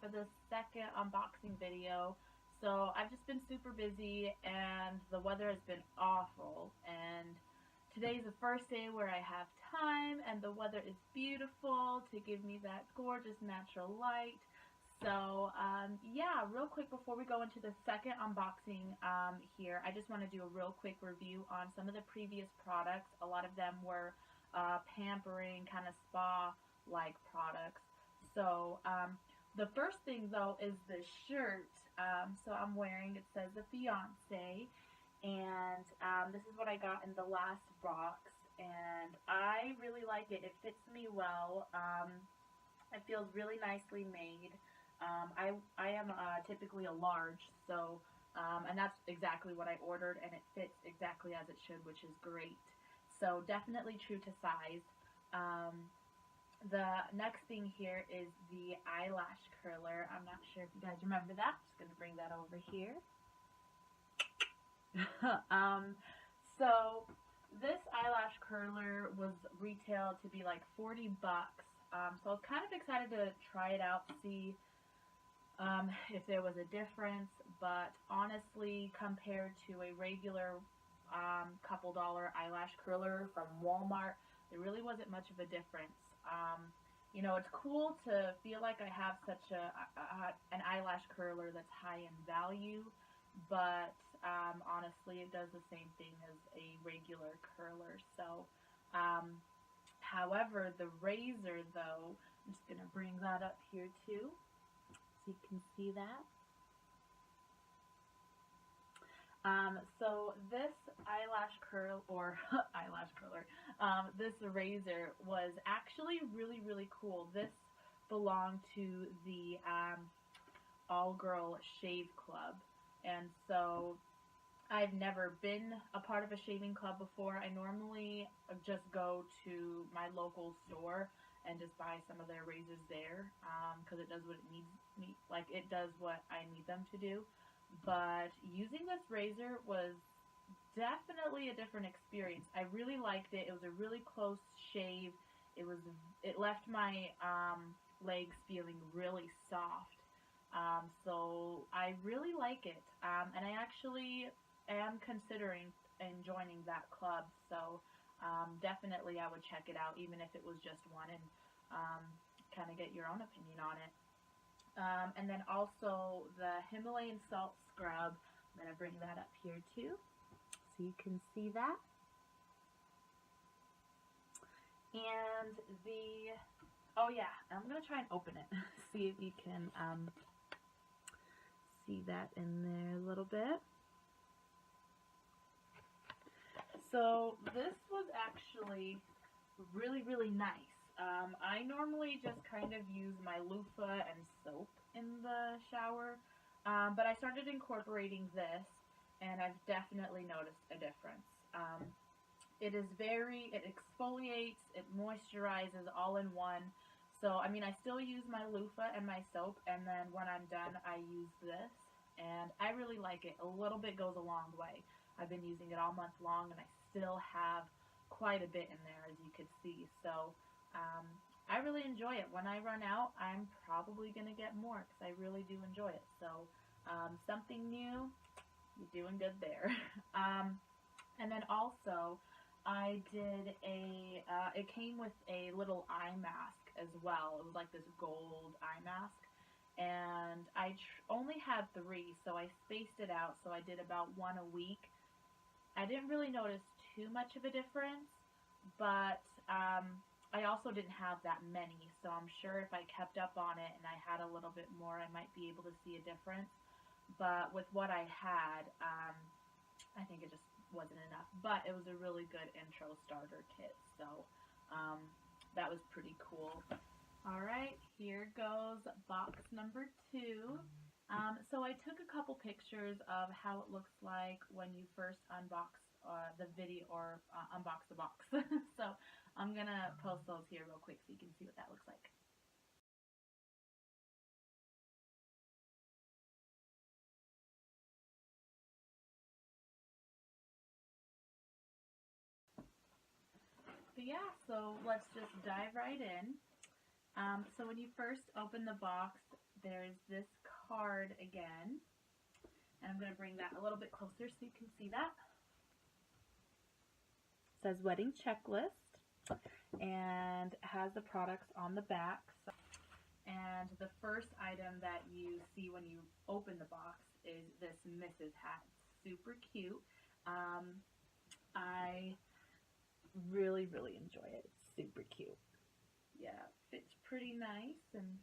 for the second unboxing video. So I've just been super busy and the weather has been awful, and today's the first day where I have time and the weather is beautiful to give me that gorgeous natural light. So yeah, real quick before we go into the second unboxing here, I just want to do a real quick review on some of the previous products. A lot of them were pampering, kind of spa-like products. So the first thing though is the shirt. So I'm wearing, it says the fiance, and this is what I got in the last box, and I really like it. It fits me well. It feels really nicely made. I am typically a large, so and that's exactly what I ordered, and it fits exactly as it should, which is great. So definitely true to size. The next thing here is the eyelash curler. I'm not sure if you guys remember that. Just gonna bring that over here. So this eyelash curler was retailed to be like 40 bucks. So I was kind of excited to try it out, see if there was a difference, but honestly, compared to a regular couple dollar eyelash curler from Walmart, there really wasn't much of a difference. You know, it's cool to feel like I have such an eyelash curler that's high in value, but honestly, it does the same thing as a regular curler. So, however, the razor, though, I'm just going to bring that up here too, so you can see that. So this eyelash curl, or eyelash curler, this razor was actually really, really cool. This belonged to the all-girl shave club, and so I've never been a part of a shaving club before. I normally just go to my local store and just buy some of their razors there, because it does what it needs me, like it does what I need them to do. But using this razor was definitely a different experience. I really liked it. It was a really close shave. It left my legs feeling really soft. So I really like it. And I actually am considering joining that club. So definitely I would check it out, even if it was just one, and kind of get your own opinion on it. And then also the Himalayan salt scrub. I'm going to bring that up here too, so you can see that. And oh yeah, I'm going to try and open it, see if you can see that in there a little bit. So this was actually really, really nice. I normally just kind of use my loofah and soap in the shower, but I started incorporating this, and I've definitely noticed a difference. It exfoliates, it moisturizes all in one. So, I mean, I still use my loofah and my soap, and then when I'm done, I use this, and I really like it. A little bit goes a long way. I've been using it all month long, and I still have quite a bit in there, as you could see. So, I really enjoy it. When I run out, I'm probably going to get more, because I really do enjoy it. So, something new, you're doing good there. And then also, I did it came with a little eye mask as well. It was like this gold eye mask. And I only had 3, so I spaced it out. So I did about one a week. I didn't really notice too much of a difference, but I also didn't have that many. So I'm sure if I kept up on it and I had a little bit more, I might be able to see a difference. But with what I had, I think it just wasn't enough. But it was a really good intro starter kit, so that was pretty cool. Alright, here goes box number 2. So I took a couple pictures of how it looks like when you first unbox the video, or unbox the box. So I'm going to post those here real quick so you can see what that looks like. But yeah, so let's just dive right in. So when you first open the box, there's this card again, and I'm going to bring that a little bit closer so you can see that. It says wedding checklist, and has the products on the back. And the first item that you see when you open the box is this Mrs. hat. It's super cute. I really enjoy it. It's super cute. Yeah, fits pretty nice and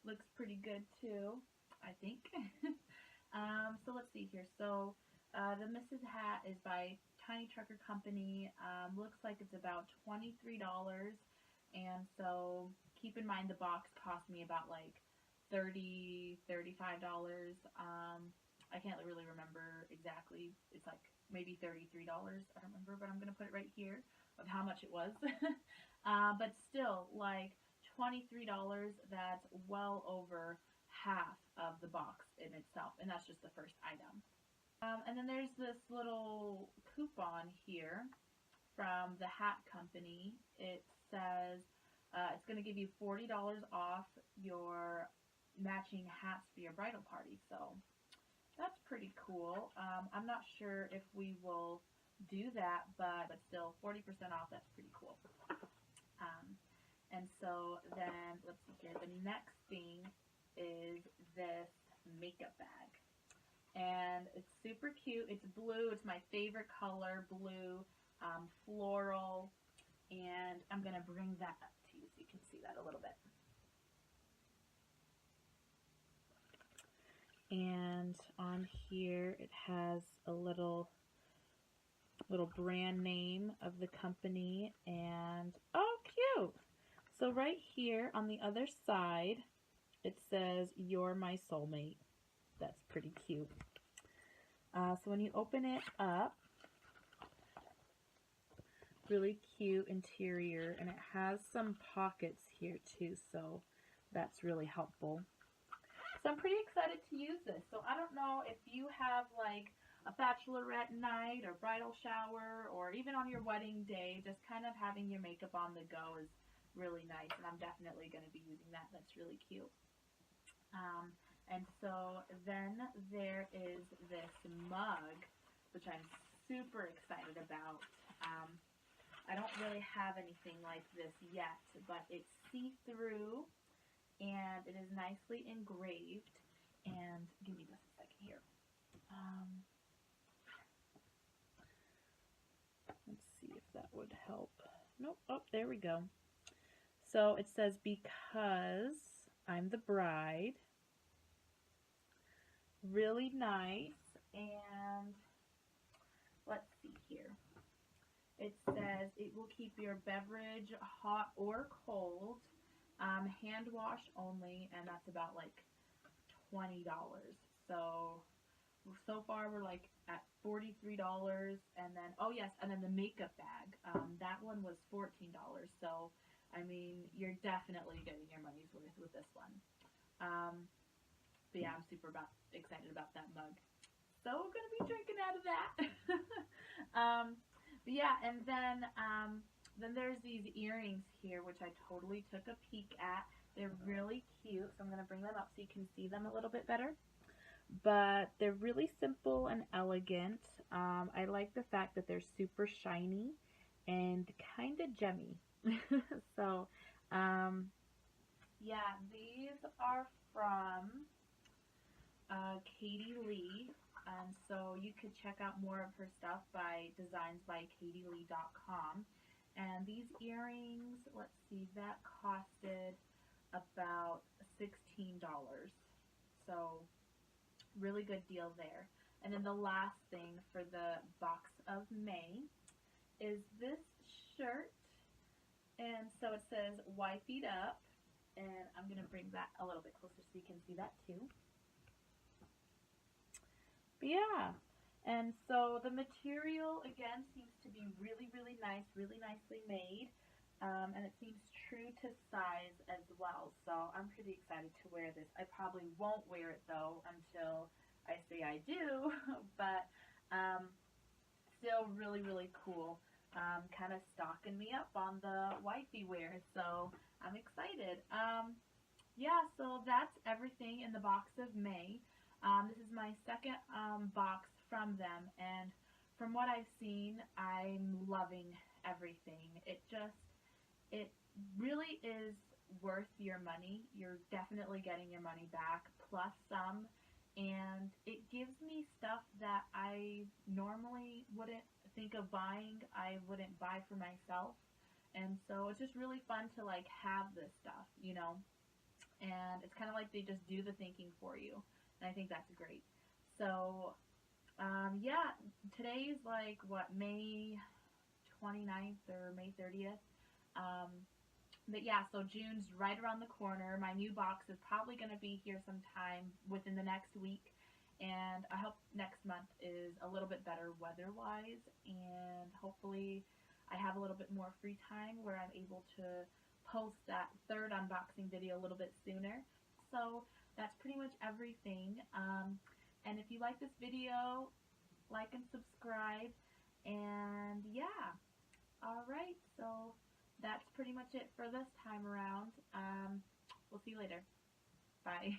looks pretty good too, I think. So let's see here. So the Mrs. hat is by Tiny Trucker Company. Looks like it's about $23. And so keep in mind the box cost me about like $30, $35. I can't really remember exactly. It's like maybe $33. I don't remember, but I'm going to put it right here of how much it was. But still, like $23, that's well over half of the box in itself, and that's just the first item. And then there's this little coupon here from the hat company. It says it's going to give you $40 off your matching hats for your bridal party, so that's pretty cool. I'm not sure if we will do that, but still 40% off, that's pretty cool. And so then, let's see here, the next thing is this makeup bag. And it's super cute. It's blue. It's my favorite color, blue, floral. And I'm going to bring that up to you so you can see that a little bit. And on here it has a little brand name of the company, and oh, cute. So right here on the other side it says "You're my soulmate." That's pretty cute. So when you open it up, really cute interior, and it has some pockets here too, so that's really helpful. So I'm pretty excited to use this. So I don't know if you have like a bachelorette night or bridal shower, or even on your wedding day, just kind of having your makeup on the go is really nice, and I'm definitely going to be using that. That's really cute. And so then there is this mug, which I'm super excited about. I don't really have anything like this yet, but it's see-through, and it is nicely engraved. And give me just a second here. Let's see if that would help. Nope. Oh, there we go. So it says, "Because I'm the bride." Really nice. And let's see here. It says it will keep your beverage hot or cold, hand wash only, and that's about like $20. So far we're like at $43, and then, oh yes, and then the makeup bag, that one was $14. So I mean, you're definitely getting your money's worth with this one. But yeah, I'm super excited about that mug. So I'm gonna be drinking out of that. But yeah, and then there's these earrings here, which I totally took a peek at. They're really cute, so I'm gonna bring them up so you can see them a little bit better. But they're really simple and elegant. I like the fact that they're super shiny and kind of gemmy. So, yeah, these are from Katie Lee, and so you could check out more of her stuff by designsbykatielee.com. And these earrings, let's see, that costed about $16. So really good deal there. And then the last thing for the box of May is this shirt. And so it says "Wifey'd Up," and I'm going to bring that a little bit closer so you can see that too. But yeah, and so the material again seems to be really nice, really nicely made, and it seems true to size as well. So I'm pretty excited to wear this. I probably won't wear it though until I say I do, but still really cool. Kind of stocking me up on the wifey wear, so I'm excited. yeah, so that's everything in the box of May. This is my second box from them, and from what I've seen, I'm loving everything. It really is worth your money. You're definitely getting your money back, plus some, and it gives me stuff that I normally wouldn't think of buying. I wouldn't buy for myself, and so it's just really fun to like have this stuff, you know, and it's kind of like they just do the thinking for you, and I think that's great. So yeah, today's like what, May 29th or May 30th. um, but yeah, so June's right around the corner. My new box is probably going to be here sometime within the next week, and I hope next month is a little bit better weather-wise, and hopefully I have a little bit more free time where I'm able to post that third unboxing video a little bit sooner. So that's pretty much everything. And if you like this video, like and subscribe. And yeah, alright, so that's pretty much it for this time around. We'll see you later. Bye.